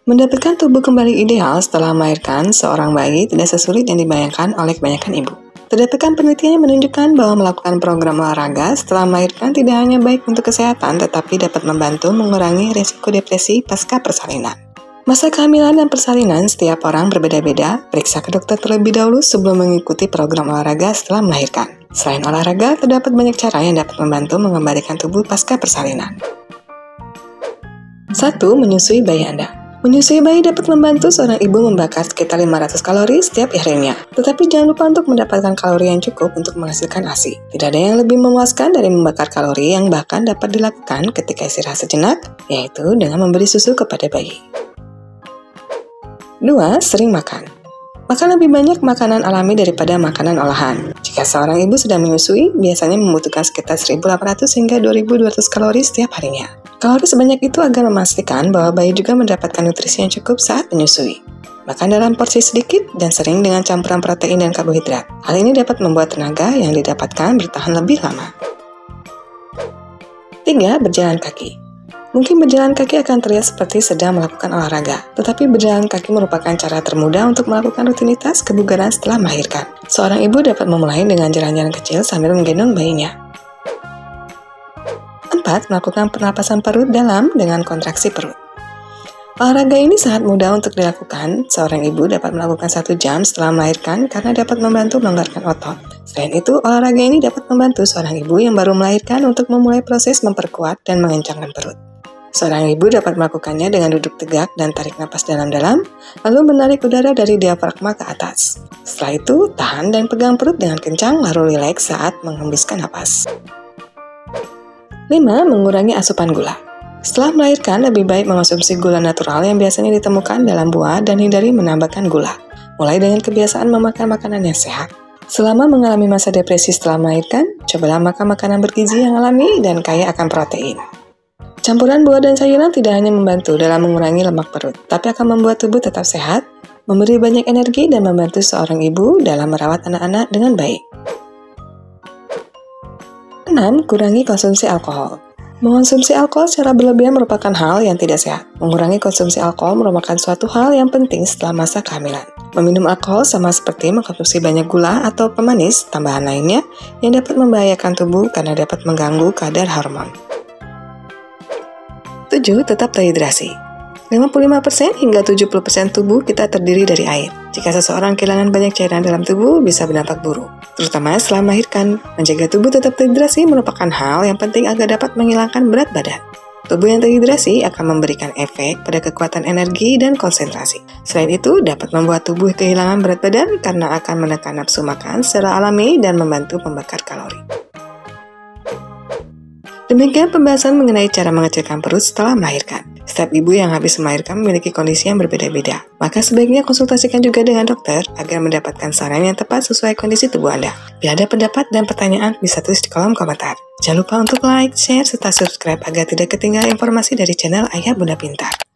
Mendapatkan tubuh kembali ideal setelah melahirkan seorang bayi tidak sesulit yang dibayangkan oleh kebanyakan ibu. Terdapat penelitian yang menunjukkan bahwa melakukan program olahraga setelah melahirkan tidak hanya baik untuk kesehatan, tetapi dapat membantu mengurangi risiko depresi pasca persalinan. Masa kehamilan dan persalinan setiap orang berbeda-beda. Periksa ke dokter terlebih dahulu sebelum mengikuti program olahraga setelah melahirkan. Selain olahraga, terdapat banyak cara yang dapat membantu mengembalikan tubuh pasca persalinan. 1. Menyusui bayi Anda. Menyusui bayi dapat membantu seorang ibu membakar sekitar 500 kalori setiap harinya. Tetapi jangan lupa untuk mendapatkan kalori yang cukup untuk menghasilkan ASI. Tidak ada yang lebih memuaskan dari membakar kalori yang bahkan dapat dilakukan ketika istirahat sejenak, yaitu dengan memberi susu kepada bayi. 2. Sering makan. Makan lebih banyak makanan alami daripada makanan olahan. Jika seorang ibu sedang menyusui, biasanya membutuhkan sekitar 1.800 hingga 2.200 kalori setiap harinya. Kalori sebanyak itu agar memastikan bahwa bayi juga mendapatkan nutrisi yang cukup saat menyusui. Makan dalam porsi sedikit dan sering dengan campuran protein dan karbohidrat. Hal ini dapat membuat tenaga yang didapatkan bertahan lebih lama. 3. Berjalan kaki. Mungkin berjalan kaki akan terlihat seperti sedang melakukan olahraga, tetapi berjalan kaki merupakan cara termudah untuk melakukan rutinitas kebugaran setelah melahirkan. Seorang ibu dapat memulai dengan jalan-jalan kecil sambil menggendong bayinya. 4. Melakukan pernapasan perut dalam dengan kontraksi perut. Olahraga ini sangat mudah untuk dilakukan. Seorang ibu dapat melakukan 1 jam setelah melahirkan karena dapat membantu melonggarkan otot. Selain itu, olahraga ini dapat membantu seorang ibu yang baru melahirkan untuk memulai proses memperkuat dan mengencangkan perut. Seorang ibu dapat melakukannya dengan duduk tegak dan tarik napas dalam-dalam, lalu menarik udara dari diafragma ke atas. Setelah itu, tahan dan pegang perut dengan kencang, lalu rileks saat menghembuskan napas. 5. Mengurangi asupan gula. Setelah melahirkan, lebih baik mengonsumsi gula natural yang biasanya ditemukan dalam buah dan hindari menambahkan gula. Mulai dengan kebiasaan memakan makanan yang sehat. Selama mengalami masa depresi setelah melahirkan, cobalah makan makanan bergizi yang alami dan kaya akan protein. Campuran buah dan sayuran tidak hanya membantu dalam mengurangi lemak perut, tapi akan membuat tubuh tetap sehat, memberi banyak energi, dan membantu seorang ibu dalam merawat anak-anak dengan baik. 6. Kurangi konsumsi alkohol. Mengonsumsi alkohol secara berlebihan merupakan hal yang tidak sehat. Mengurangi konsumsi alkohol merupakan suatu hal yang penting setelah masa kehamilan. Meminum alkohol sama seperti mengkonsumsi banyak gula atau pemanis, tambahan lainnya, yang dapat membahayakan tubuh karena dapat mengganggu kadar hormon. 7. Tetap terhidrasi. 55% hingga 70% tubuh kita terdiri dari air. Jika seseorang kehilangan banyak cairan dalam tubuh, bisa berdampak buruk, terutama setelah melahirkan. Menjaga tubuh tetap terhidrasi merupakan hal yang penting agar dapat menghilangkan berat badan. Tubuh yang terhidrasi akan memberikan efek pada kekuatan energi dan konsentrasi. Selain itu, dapat membuat tubuh kehilangan berat badan karena akan menekan nafsu makan secara alami dan membantu membakar kalori. Demikian pembahasan mengenai cara mengecilkan perut setelah melahirkan. Setiap ibu yang habis melahirkan memiliki kondisi yang berbeda-beda. Maka sebaiknya konsultasikan juga dengan dokter agar mendapatkan saran yang tepat sesuai kondisi tubuh Anda. Bila ada pendapat dan pertanyaan, bisa tulis di kolom komentar. Jangan lupa untuk like, share, serta subscribe agar tidak ketinggalan informasi dari channel Ayah Bunda Pintar.